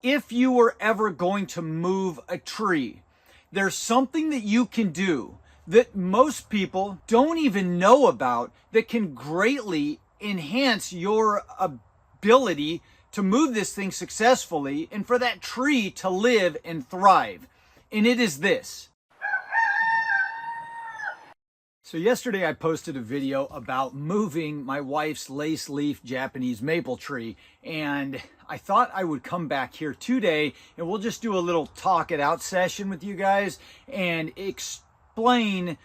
If you were ever going to move a tree, there's something that you can do that most people don't even know about that can greatly enhance your ability to move this thing successfully and for that tree to live and thrive. And it is this. So yesterday I posted a video about moving my wife's lace leaf Japanese maple tree, and I thought I would come back here today and we'll just do a little talk it out session with you guys and explain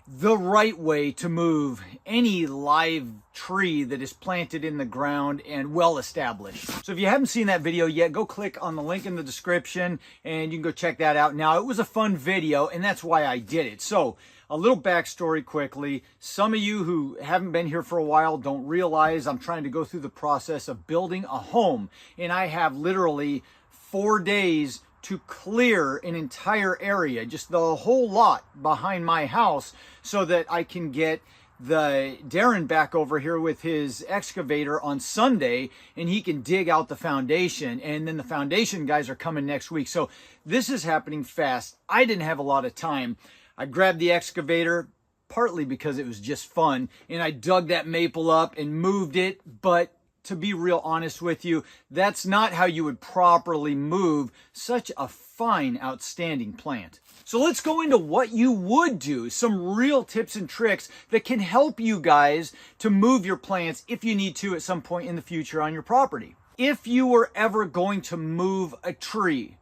the right way to move any live tree that is planted in the ground and well established. So if you haven't seen that video yet, go click on the link in the description and you can go check that out. Now, it was a fun video and that's why I did it. So a little backstory quickly. Some of you who haven't been here for a while don't realize I'm trying to go through the process of building a home, and I have literally 4 days to clear an entire area, just the whole lot behind my house, so that I can get the Darren back over here with his excavator on Sunday and he can dig out the foundation, and then the foundation guys are coming next week. So this is happening fast. I didn't have a lot of time. I grabbed the excavator partly because it was just fun, and I dug that maple up and moved it. But to be real honest with you, that's not how you would properly move such a fine, outstanding plant. So let's go into what you would do, some real tips and tricks that can help you guys to move your plants if you need to at some point in the future on your property. If you were ever going to move a tree,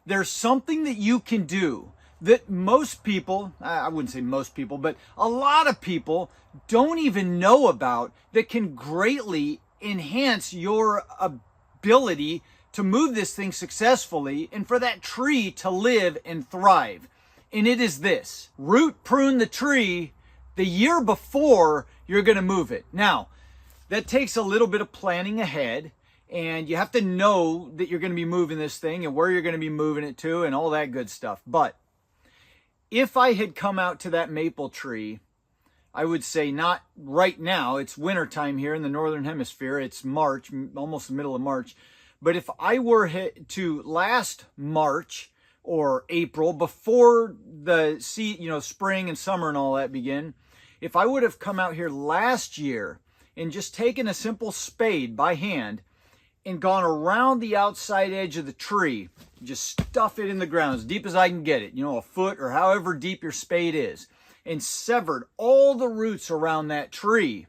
there's something that you can do that most people, I wouldn't say most people, but a lot of people don't even know about that can greatly enhance your ability to move this thing successfully and for that tree to live and thrive. And it is this: root prune the tree the year before you're going to move it. Now, that takes a little bit of planning ahead, and you have to know that you're going to be moving this thing and where you're going to be moving it to and all that good stuff. But if I had come out to that maple tree, I would say not right now. It's wintertime here in the Northern Hemisphere. It's March, almost the middle of March. But if I were to last March or April, before the spring and summer and all that begin, if I would have come out here last year and just taken a simple spade by hand and gone around the outside edge of the tree, just stuff it in the ground as deep as I can get it, a foot or however deep your spade is, and severed all the roots around that tree,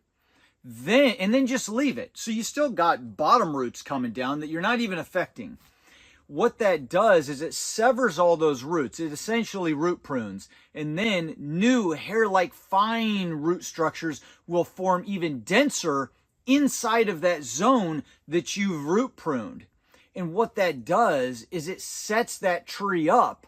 then just leave it. So you still got bottom roots coming down that you're not even affecting. What that does is it severs all those roots. It essentially root prunes, and then new hair-like fine root structures will form even denser inside of that zone that you've root pruned. And what that does is it sets that tree up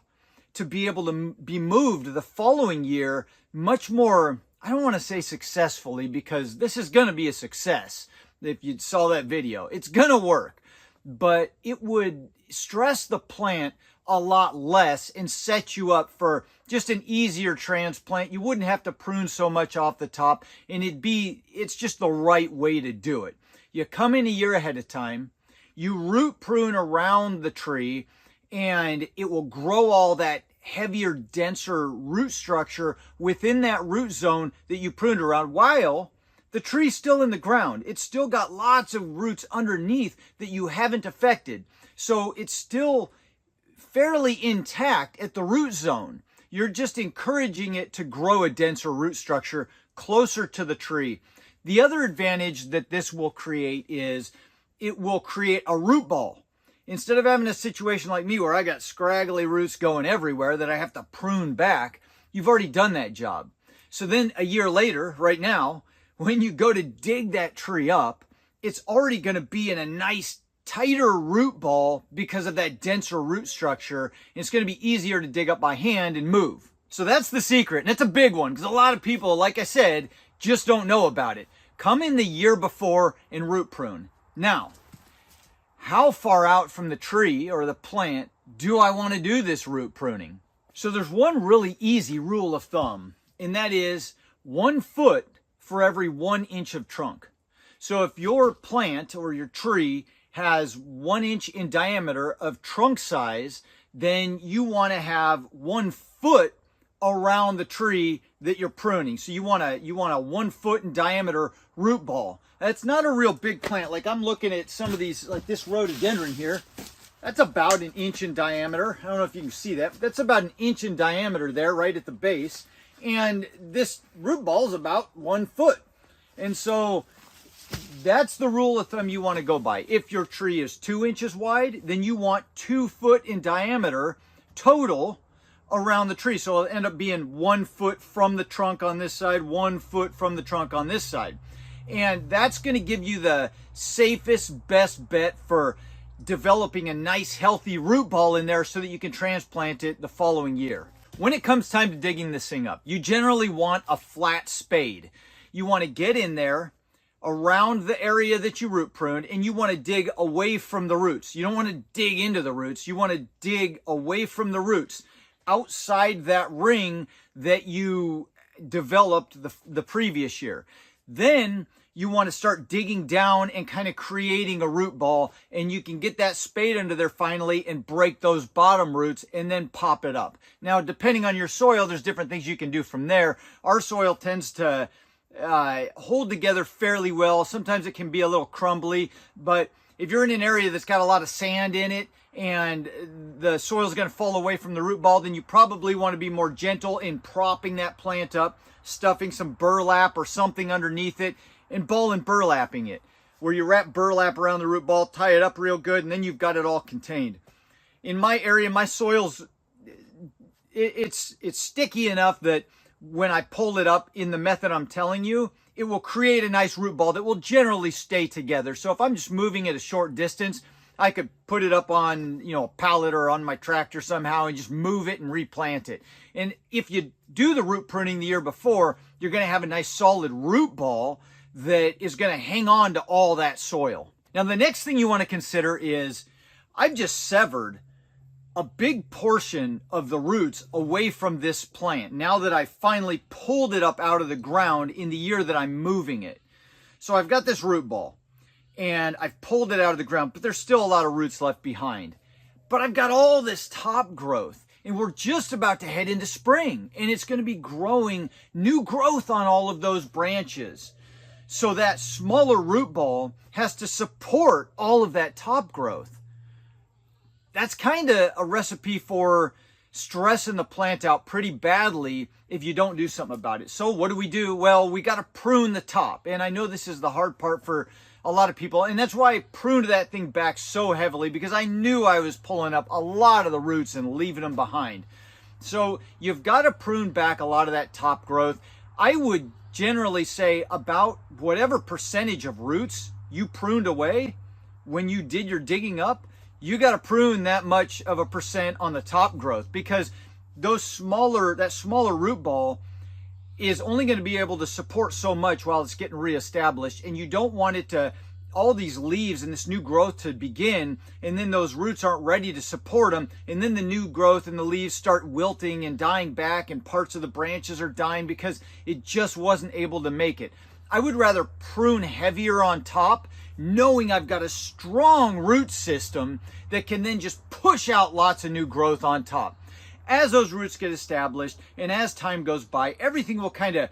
to be able to be moved the following year much more, I don't want to say successfully, because this is going to be a success. If you saw that video, it's going to work, but it would stress the plant a lot less and set you up for just an easier transplant. You wouldn't have to prune so much off the top, and it's just the right way to do it. You come in a year ahead of time, you root prune around the tree, and it will grow all that heavier, denser root structure within that root zone that you pruned around while the tree's still in the ground. It's still got lots of roots underneath that you haven't affected. So it's still fairly intact at the root zone. You're just encouraging it to grow a denser root structure closer to the tree. The other advantage that this will create is it will create a root ball. Instead of having a situation like me where I got scraggly roots going everywhere that I have to prune back, you've already done that job. So then a year later, right now, when you go to dig that tree up, it's already going to be in a nice tighter root ball because of that denser root structure. And it's going to be easier to dig up by hand and move. So that's the secret. And it's a big one because a lot of people, like I said, just don't know about it. Come in the year before and root prune. Now, how far out from the tree or the plant do I want to do this root pruning? So there's one really easy rule of thumb, and that is 1 foot for every 1 inch of trunk. So if your plant or your tree has 1 inch in diameter of trunk size, then you want to have 1 foot around the tree that you're pruning. So you want a 1 foot in diameter root ball. That's not a real big plant. Like I'm looking at some of these, like this rhododendron here. That's about 1 inch in diameter. I don't know if you can see that, but that's about 1 inch in diameter there, right at the base. And this root ball is about 1 foot. And so that's the rule of thumb you want to go by. If your tree is 2 inches wide, then you want 2 foot in diameter total around the tree. So it'll end up being 1 foot from the trunk on this side, 1 foot from the trunk on this side. And that's going to give you the safest, best bet for developing a nice, healthy root ball in there so that you can transplant it the following year. When it comes time to digging this thing up, you generally want a flat spade. You want to get in there around the area that you root pruned, and you want to dig away from the roots. You don't want to dig into the roots. You want to dig away from the roots, outside that ring that you developed the previous year. Then you want to start digging down and kind of creating a root ball, and you can get that spade under there finally and break those bottom roots and then pop it up. Now, depending on your soil, there's different things you can do from there. Our soil tends to hold together fairly well. Sometimes it can be a little crumbly, but if you're in an area that's got a lot of sand in it and the soil is going to fall away from the root ball, then you probably want to be more gentle in propping that plant up, stuffing some burlap or something underneath it, and ball and burlapping it, where you wrap burlap around the root ball, tie it up real good, and then you've got it all contained. In my area, my soil's it's sticky enough that when I pull it up in the method I'm telling you, it will create a nice root ball that will generally stay together. So if I'm just moving at a short distance, I could put it up on, a pallet or on my tractor somehow and just move it and replant it. And if you do the root pruning the year before, you're going to have a nice solid root ball that is going to hang on to all that soil. Now, the next thing you want to consider is I've just severed a big portion of the roots away from this plant now that I finally pulled it up out of the ground in the year that I'm moving it. So I've got this root ball and I've pulled it out of the ground, but there's still a lot of roots left behind. But I've got all this top growth, and we're just about to head into spring, and it's going to be growing new growth on all of those branches. So that smaller root ball has to support all of that top growth. That's kind of a recipe for stressing the plant out pretty badly if you don't do something about it. So what do? Well, we got to prune the top. And I know this is the hard part for a lot of people. And that's why I pruned that thing back so heavily, because I knew I was pulling up a lot of the roots and leaving them behind. So you've got to prune back a lot of that top growth. I would generally say about whatever percentage of roots you pruned away when you did your digging up, you got to prune that much of a percent on the top growth, because that smaller root ball is only going to be able to support so much while it's getting reestablished. And you don't want it to, all these leaves and this new growth to begin, and then those roots aren't ready to support them. And then the new growth and the leaves start wilting and dying back, and parts of the branches are dying because it just wasn't able to make it. I would rather prune heavier on top, knowing I've got a strong root system that can then just push out lots of new growth on top. As those roots get established and as time goes by, everything will kind of,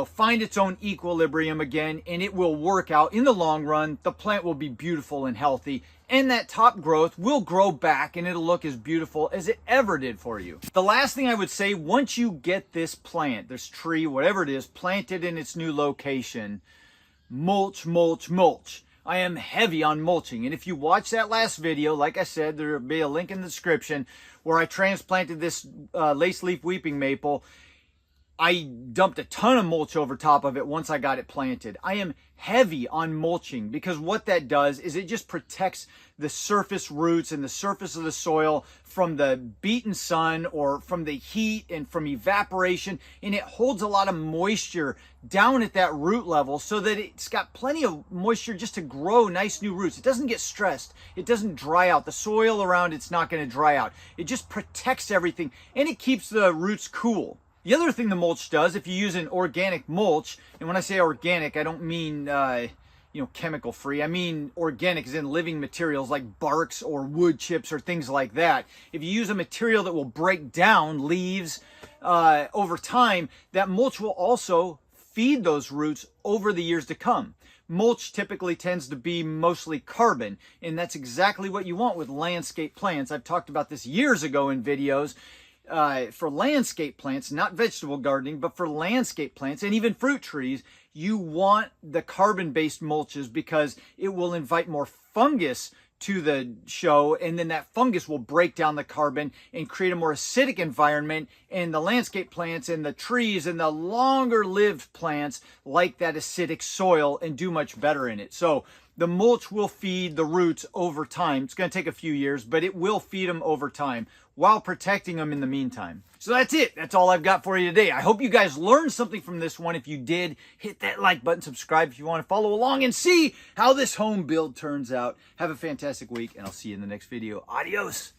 find its own equilibrium again, and it will work out. In the long run, the plant will be beautiful and healthy, and that top growth will grow back, and it'll look as beautiful as it ever did for you. The last thing I would say, once you get this plant, this tree, whatever it is, planted in its new location, mulch, mulch, mulch. I am heavy on mulching. And if you watch that last video, like I said, there will be a link in the description where I transplanted this lace leaf weeping maple. I dumped a ton of mulch over top of it once I got it planted. I am heavy on mulching because what that does is it just protects the surface roots and the surface of the soil from the beaten sun or from the heat and from evaporation, and it holds a lot of moisture down at that root level so that it's got plenty of moisture just to grow nice new roots. It doesn't get stressed. It doesn't dry out. The soil around it's not going to dry out. It just protects everything, and it keeps the roots cool. The other thing the mulch does, if you use an organic mulch, and when I say organic, I don't mean, chemical free. I mean organic as in living materials like barks or wood chips or things like that. If you use a material that will break down leaves over time, that mulch will also feed those roots over the years to come. Mulch typically tends to be mostly carbon, and that's exactly what you want with landscape plants. I've talked about this years ago in videos. For landscape plants, not vegetable gardening, but for landscape plants and even fruit trees, you want the carbon-based mulches because it will invite more fungus to the show, and then that fungus will break down the carbon and create a more acidic environment, and the landscape plants and the trees and the longer lived plants like that acidic soil and do much better in it. So the mulch will feed the roots over time. It's going to take a few years, but it will feed them over time while protecting them in the meantime. So that's it. That's all I've got for you today. I hope you guys learned something from this one. If you did, hit that like button, subscribe if you want to follow along and see how this home build turns out. Have a fantastic week, and I'll see you in the next video. Adios.